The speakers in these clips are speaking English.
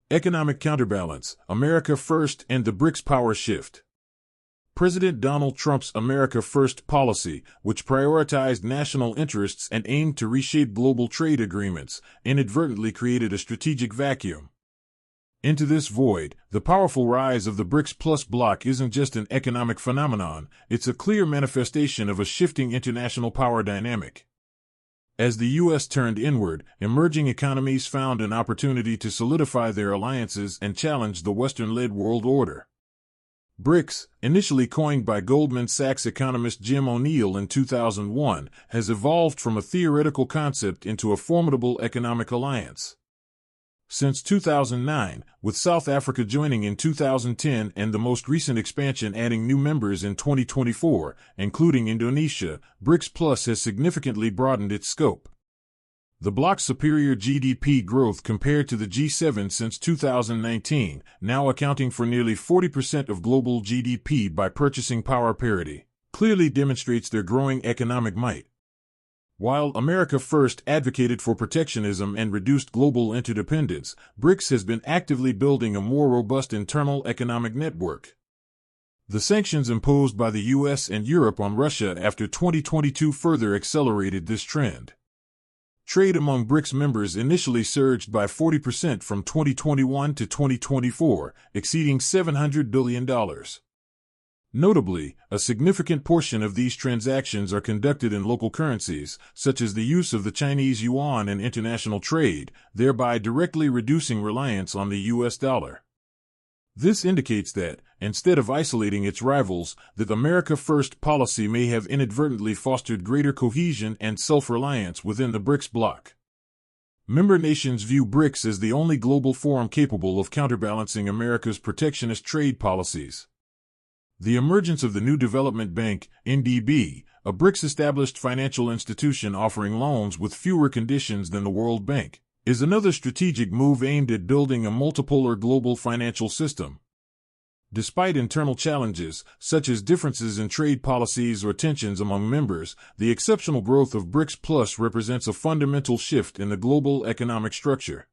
Economic counterbalance, America First and the Brics power shift. President Donald Trump's America First policy, which prioritized national interests and aimed to reshape global trade agreements, inadvertently created a strategic vacuum. Into this void, the powerful rise of the Brics Plus bloc isn't just an economic phenomenon, it's a clear manifestation of a shifting international power dynamic. As the U.S. turned inward, emerging economies found an opportunity to solidify their alliances and challenge the Western-led world order. Brics, initially coined by Goldman Sachs economist Jim O'Neill in 2001, has evolved from a theoretical concept into a formidable economic alliance. Since 2009, with South Africa joining in 2010 and the most recent expansion adding new members in 2024, including Indonesia, Brics Plus has significantly broadened its scope. The bloc's superior GDP growth compared to the G7 since 2019, now accounting for nearly 40% of global GDP by purchasing power parity, clearly demonstrates their growing economic might. While America First advocated for protectionism and reduced global interdependence, Brics has been actively building a more robust internal economic network. The sanctions imposed by the U.S. and Europe on Russia after 2022 further accelerated this trend. Trade among Brics members initially surged by 40% from 2021 to 2024, exceeding $700 billion. Notably, a significant portion of these transactions are conducted in local currencies, such as the use of the Chinese yuan in international trade, thereby directly reducing reliance on the U.S. dollar. This indicates that, instead of isolating its rivals, the America First policy may have inadvertently fostered greater cohesion and self-reliance within the Brics bloc. Member nations view Brics as the only global forum capable of counterbalancing America's protectionist trade policies. The emergence of the New Development Bank, NDB, a Brics-established financial institution offering loans with fewer conditions than the World Bank, is another strategic move aimed at building a multipolar global financial system. Despite internal challenges, such as differences in trade policies or tensions among members, the exceptional growth of Brics Plus represents a fundamental shift in the global economic structure.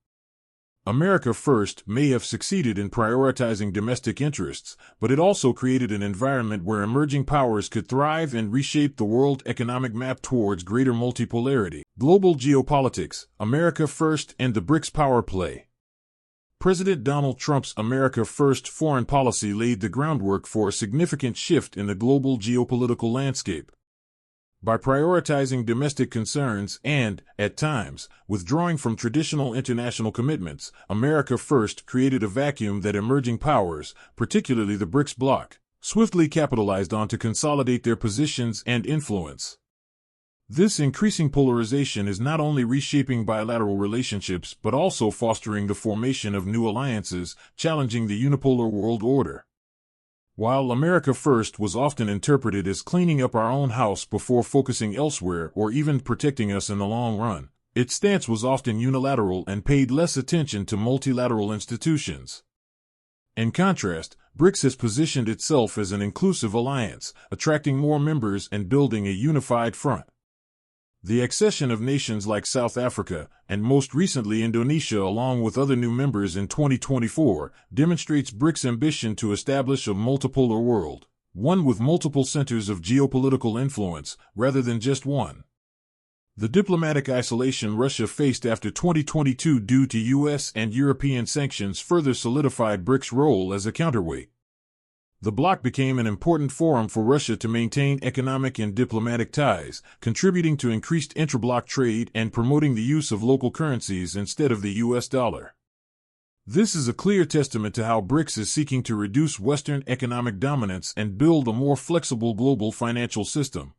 America First may have succeeded in prioritizing domestic interests, but it also created an environment where emerging powers could thrive and reshape the world economic map towards greater multipolarity. Global geopolitics, America First and the Brics power play. President Donald Trump's America First foreign policy laid the groundwork for a significant shift in the global geopolitical landscape. By prioritizing domestic concerns and, at times, withdrawing from traditional international commitments, America First created a vacuum that emerging powers, particularly the Brics bloc, swiftly capitalized on to consolidate their positions and influence. This increasing polarization is not only reshaping bilateral relationships but also fostering the formation of new alliances, challenging the unipolar world order. While America First was often interpreted as cleaning up our own house before focusing elsewhere or even protecting us in the long run, its stance was often unilateral and paid less attention to multilateral institutions. In contrast, Brics has positioned itself as an inclusive alliance, attracting more members and building a unified front. The accession of nations like South Africa, and most recently Indonesia along with other new members in 2024, demonstrates Brics' ambition to establish a multipolar world, one with multiple centers of geopolitical influence, rather than just one. The diplomatic isolation Russia faced after 2022 due to U.S. and European sanctions further solidified Brics' role as a counterweight. The bloc became an important forum for Russia to maintain economic and diplomatic ties, contributing to increased intra-bloc trade and promoting the use of local currencies instead of the U.S. dollar. This is a clear testament to how Brics is seeking to reduce Western economic dominance and build a more flexible global financial system.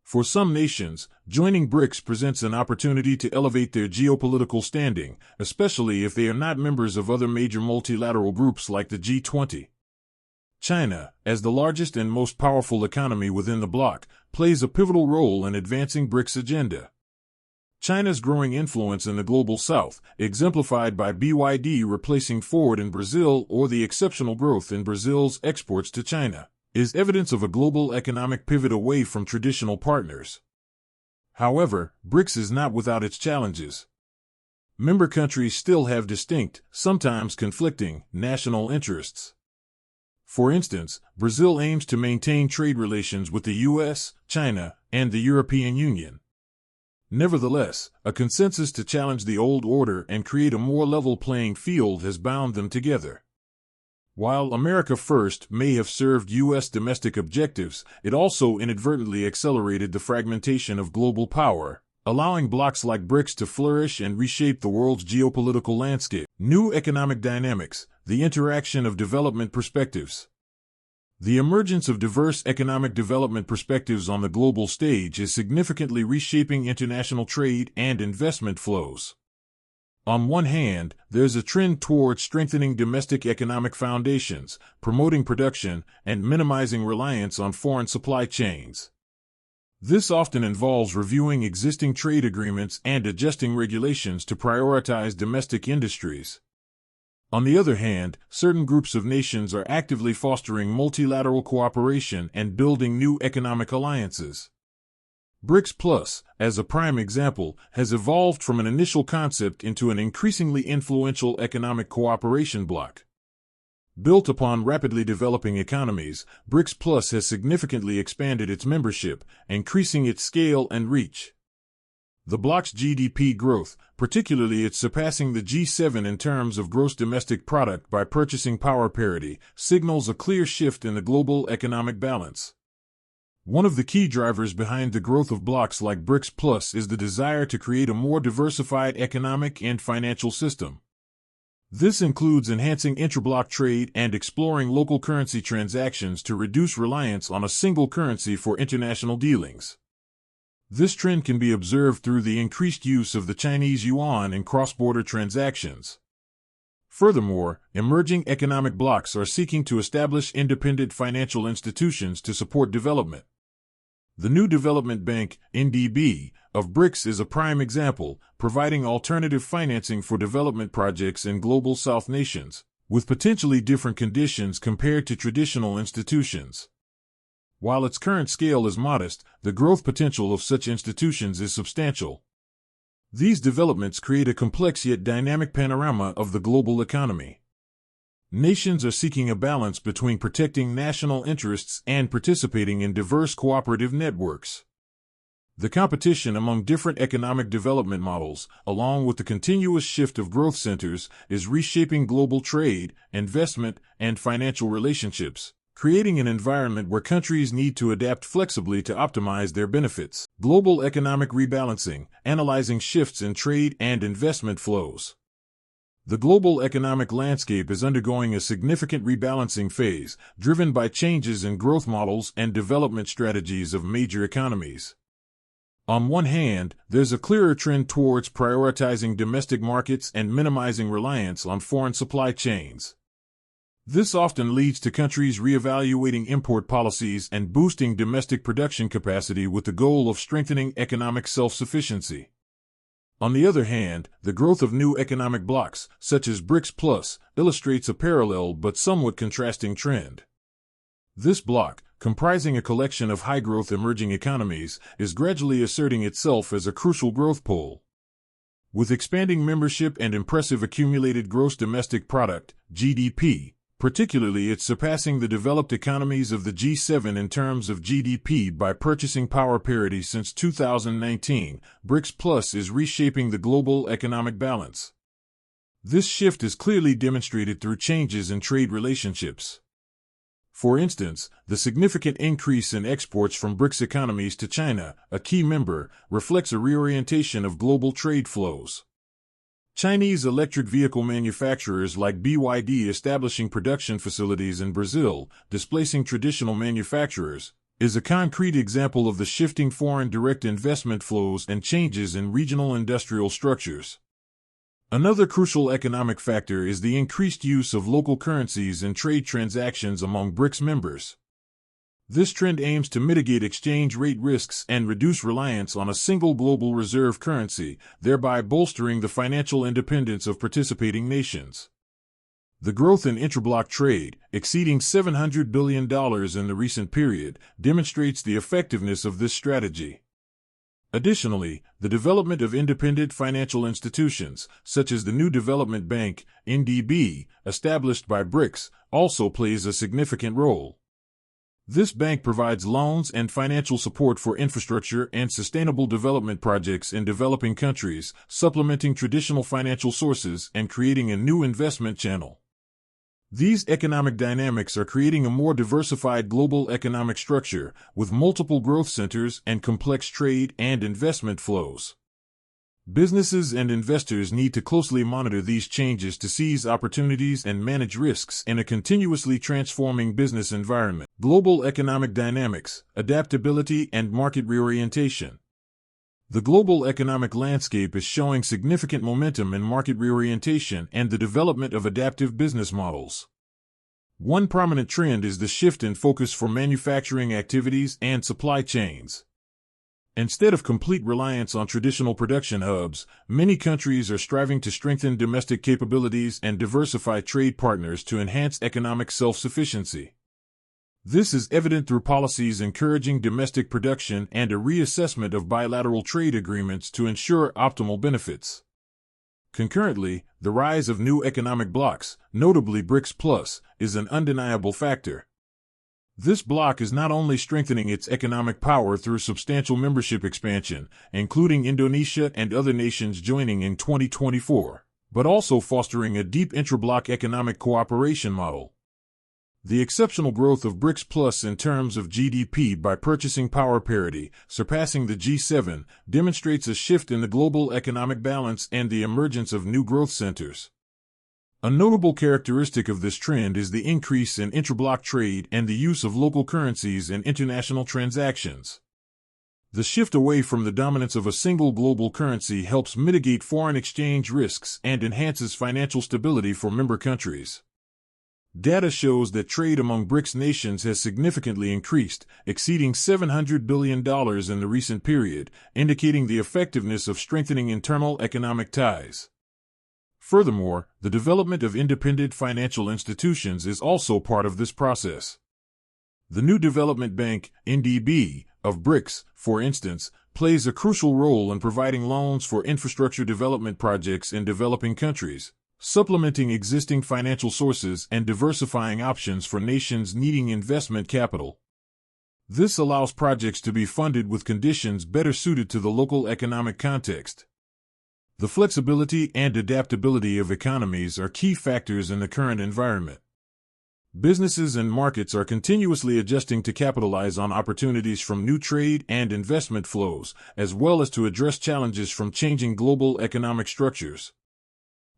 For some nations, joining Brics presents an opportunity to elevate their geopolitical standing, especially if they are not members of other major multilateral groups like the G20. China, as the largest and most powerful economy within the bloc, plays a pivotal role in advancing Brics' agenda. China's growing influence in the global south, exemplified by BYD replacing Ford in Brazil or the exceptional growth in Brazil's exports to China, is evidence of a global economic pivot away from traditional partners. However, Brics is not without its challenges. Member countries still have distinct, sometimes conflicting, national interests. For instance, Brazil aims to maintain trade relations with the US, China, and the European Union. Nevertheless, a consensus to challenge the old order and create a more level playing field has bound them together. While America First may have served U.S. domestic objectives, it also inadvertently accelerated the fragmentation of global power, allowing blocs like Brics to flourish and reshape the world's geopolitical landscape. New economic dynamics, the interaction of development perspectives. The emergence of diverse economic development perspectives on the global stage is significantly reshaping international trade and investment flows. On one hand, there's a trend toward strengthening domestic economic foundations, promoting production, and minimizing reliance on foreign supply chains. This often involves reviewing existing trade agreements and adjusting regulations to prioritize domestic industries. On the other hand, certain groups of nations are actively fostering multilateral cooperation and building new economic alliances. Brics Plus, as a prime example, has evolved from an initial concept into an increasingly influential economic cooperation bloc. Built upon rapidly developing economies, Brics Plus has significantly expanded its membership, increasing its scale and reach. The bloc's GDP growth, particularly its surpassing the G7 in terms of gross domestic product by purchasing power parity, signals a clear shift in the global economic balance. One of the key drivers behind the growth of blocs like Brics Plus is the desire to create a more diversified economic and financial system. This includes enhancing intra-bloc trade and exploring local currency transactions to reduce reliance on a single currency for international dealings. This trend can be observed through the increased use of the Chinese yuan in cross-border transactions. Furthermore, emerging economic blocs are seeking to establish independent financial institutions to support development. The new Development Bank, NDB, of Brics is a prime example, providing alternative financing for development projects in Global South nations, with potentially different conditions compared to traditional institutions. While its current scale is modest, the growth potential of such institutions is substantial. These developments create a complex yet dynamic panorama of the global economy. Nations are seeking a balance between protecting national interests and participating in diverse cooperative networks. The competition among different economic development models, along with the continuous shift of growth centers, is reshaping global trade, investment, and financial relationships, creating an environment where countries need to adapt flexibly to optimize their benefits. Global economic rebalancing, analyzing shifts in trade and investment flows. The global economic landscape is undergoing a significant rebalancing phase, driven by changes in growth models and development strategies of major economies. On one hand, there's a clearer trend towards prioritizing domestic markets and minimizing reliance on foreign supply chains. This often leads to countries reevaluating import policies and boosting domestic production capacity with the goal of strengthening economic self-sufficiency. On the other hand, the growth of new economic blocs, such as Brics Plus, illustrates a parallel but somewhat contrasting trend. This bloc, comprising a collection of high-growth emerging economies, is gradually asserting itself as a crucial growth pole. With expanding membership and impressive accumulated gross domestic product, GDP, particularly its surpassing the developed economies of the G7 in terms of GDP by purchasing power parity since 2019, Brics Plus is reshaping the global economic balance. This shift is clearly demonstrated through changes in trade relationships. For instance, the significant increase in exports from Brics economies to China, a key member, reflects a reorientation of global trade flows. Chinese electric vehicle manufacturers like BYD establishing production facilities in Brazil, displacing traditional manufacturers, is a concrete example of the shifting foreign direct investment flows and changes in regional industrial structures. Another crucial economic factor is the increased use of local currencies in trade transactions among Brics members. This trend aims to mitigate exchange rate risks and reduce reliance on a single global reserve currency, thereby bolstering the financial independence of participating nations. The growth in intra-bloc trade, exceeding $700 billion in the recent period, demonstrates the effectiveness of this strategy. Additionally, the development of independent financial institutions, such as the new Development Bank, NDB, established by Brics, also plays a significant role. This bank provides loans and financial support for infrastructure and sustainable development projects in developing countries, supplementing traditional financial sources and creating a new investment channel. These economic dynamics are creating a more diversified global economic structure with multiple growth centers and complex trade and investment flows. Businesses and investors need to closely monitor these changes to seize opportunities and manage risks in a continuously transforming business environment. Global economic dynamics, adaptability, and market reorientation. The global economic landscape is showing significant momentum in market reorientation and the development of adaptive business models. One prominent trend is the shift in focus for manufacturing activities and supply chains. Instead of complete reliance on traditional production hubs, many countries are striving to strengthen domestic capabilities and diversify trade partners to enhance economic self-sufficiency. This is evident through policies encouraging domestic production and a reassessment of bilateral trade agreements to ensure optimal benefits. Concurrently, the rise of new economic blocs, notably Brics Plus, is an undeniable factor. This bloc is not only strengthening its economic power through substantial membership expansion, including Indonesia and other nations joining in 2024, but also fostering a deep intra-bloc economic cooperation model. The exceptional growth of Brics Plus in terms of GDP by purchasing power parity, surpassing the G7, demonstrates a shift in the global economic balance and the emergence of new growth centers. A notable characteristic of this trend is the increase in intra-bloc trade and the use of local currencies in international transactions. The shift away from the dominance of a single global currency helps mitigate foreign exchange risks and enhances financial stability for member countries. Data shows that trade among Brics nations has significantly increased, exceeding $700 billion in the recent period, indicating the effectiveness of strengthening internal economic ties. Furthermore, the development of independent financial institutions is also part of this process. The new Development Bank, NDB, of Brics, for instance, plays a crucial role in providing loans for infrastructure development projects in developing countries, supplementing existing financial sources and diversifying options for nations needing investment capital. This allows projects to be funded with conditions better suited to the local economic context. The flexibility and adaptability of economies are key factors in the current environment. Businesses and markets are continuously adjusting to capitalize on opportunities from new trade and investment flows, as well as to address challenges from changing global economic structures.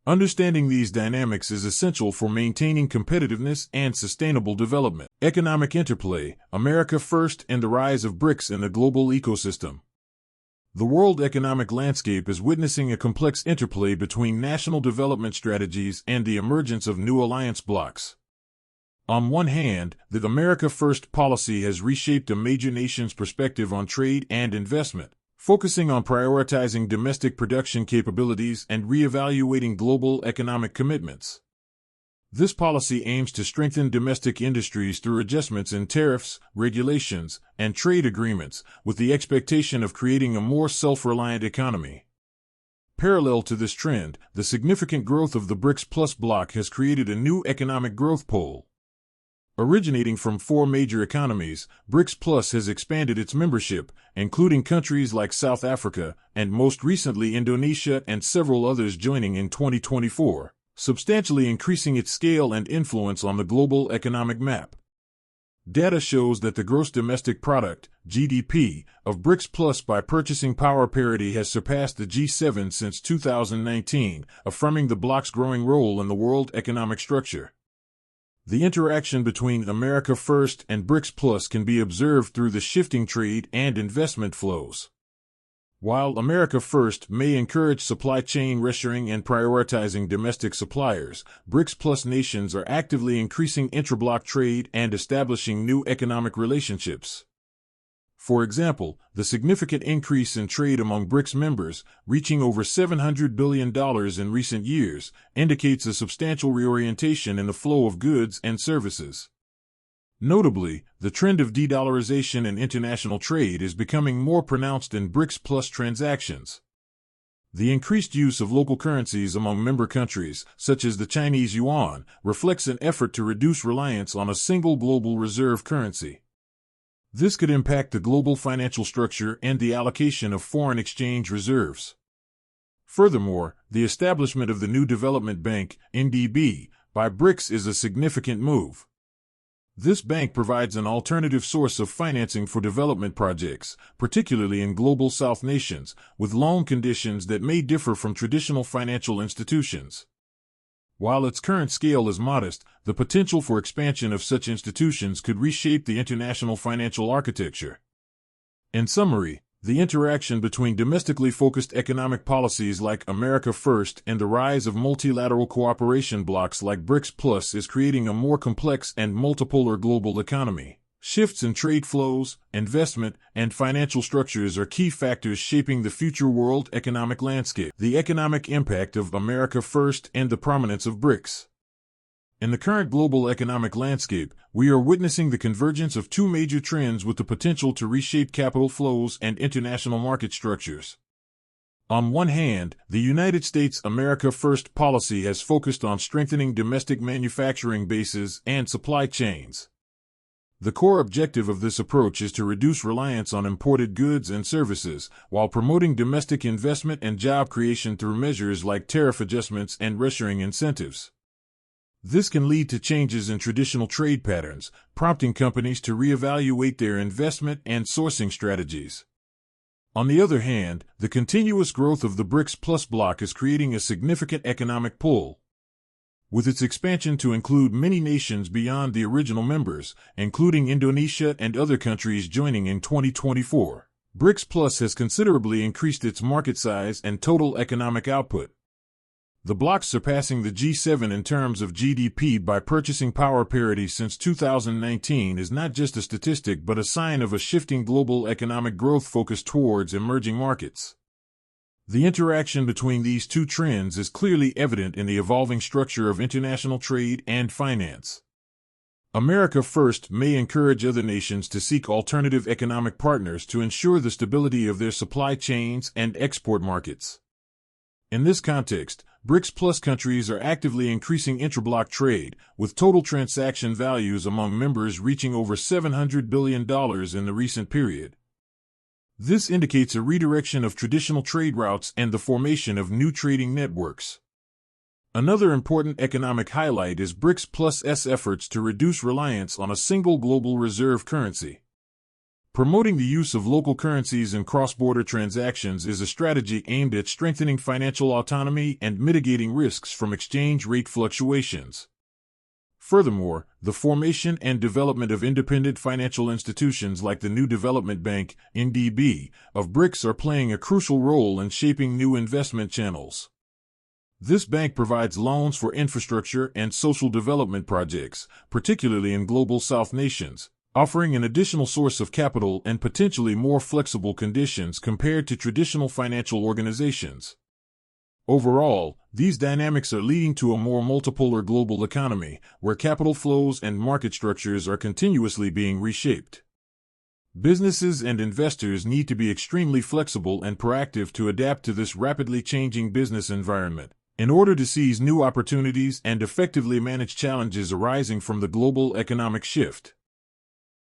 Understanding these dynamics is essential for maintaining competitiveness and sustainable development. Economic interplay, America First and the rise of Brics in the global ecosystem. The world economic landscape is witnessing a complex interplay between national development strategies and the emergence of new alliance blocs. On one hand, the America First policy has reshaped a major nation's perspective on trade and investment, focusing on prioritizing domestic production capabilities and reevaluating global economic commitments. This policy aims to strengthen domestic industries through adjustments in tariffs, regulations, and trade agreements, with the expectation of creating a more self-reliant economy. Parallel to this trend, the significant growth of the Brics Plus bloc has created a new economic growth pole. Originating from 4 major economies, Brics Plus has expanded its membership, including countries like South Africa, and most recently Indonesia and several others joining in 2024, substantially increasing its scale and influence on the global economic map. Data shows that the gross domestic product, GDP, of Brics Plus by purchasing power parity has surpassed the G7 since 2019, affirming the bloc's growing role in the world economic structure. The interaction between America First and Brics Plus can be observed through the shifting trade and investment flows. While America First may encourage supply chain reshoring and prioritizing domestic suppliers, Brics Plus nations are actively increasing intra-bloc trade and establishing new economic relationships. For example, the significant increase in trade among Brics members, reaching over $700 billion in recent years, indicates a substantial reorientation in the flow of goods and services. Notably, the trend of de-dollarization in international trade is becoming more pronounced in BRICS Plus transactions. The increased use of local currencies among member countries, such as the Chinese yuan, reflects an effort to reduce reliance on a single global reserve currency. This could impact the global financial structure and the allocation of foreign exchange reserves. Furthermore, the establishment of the new Development Bank, NDB, by BRICS is a significant move. This bank provides an alternative source of financing for development projects, particularly in Global South nations, with loan conditions that may differ from traditional financial institutions. While its current scale is modest, the potential for expansion of such institutions could reshape the international financial architecture. In summary, the interaction between domestically focused economic policies like America First and the rise of multilateral cooperation blocs like BRICS Plus is creating a more complex and multipolar global economy. Shifts in trade flows, investment, and financial structures are key factors shaping the future world economic landscape. The economic impact of America First and the prominence of BRICS. In the current global economic landscape, we are witnessing the convergence of two major trends with the potential to reshape capital flows and international market structures. On one hand, the United States America First policy has focused on strengthening domestic manufacturing bases and supply chains. The core objective of this approach is to reduce reliance on imported goods and services, while promoting domestic investment and job creation through measures like tariff adjustments and reshoring incentives. This can lead to changes in traditional trade patterns, prompting companies to reevaluate their investment and sourcing strategies. On the other hand, the continuous growth of the BRICS Plus bloc is creating a significant economic pull. With its expansion to include many nations beyond the original members, including Indonesia and other countries joining in 2024, BRICS Plus has considerably increased its market size and total economic output. The bloc surpassing the G7 in terms of GDP by purchasing power parity since 2019 is not just a statistic but a sign of a shifting global economic growth focus towards emerging markets. The interaction between these two trends is clearly evident in the evolving structure of international trade and finance. America First may encourage other nations to seek alternative economic partners to ensure the stability of their supply chains and export markets. In this context, BRICS Plus countries are actively increasing intra-bloc trade, with total transaction values among members reaching over $700 billion in the recent period. This indicates a redirection of traditional trade routes and the formation of new trading networks. Another important economic highlight is BRICS Plus' efforts to reduce reliance on a single global reserve currency. Promoting the use of local currencies in cross-border transactions is a strategy aimed at strengthening financial autonomy and mitigating risks from exchange rate fluctuations. Furthermore, the formation and development of independent financial institutions like the new Development Bank, NDB, of BRICS are playing a crucial role in shaping new investment channels. This bank provides loans for infrastructure and social development projects, particularly in Global South nations, offering an additional source of capital and potentially more flexible conditions compared to traditional financial organizations. Overall, these dynamics are leading to a more multipolar global economy, where capital flows and market structures are continuously being reshaped. Businesses and investors need to be extremely flexible and proactive to adapt to this rapidly changing business environment, in order to seize new opportunities and effectively manage challenges arising from the global economic shift.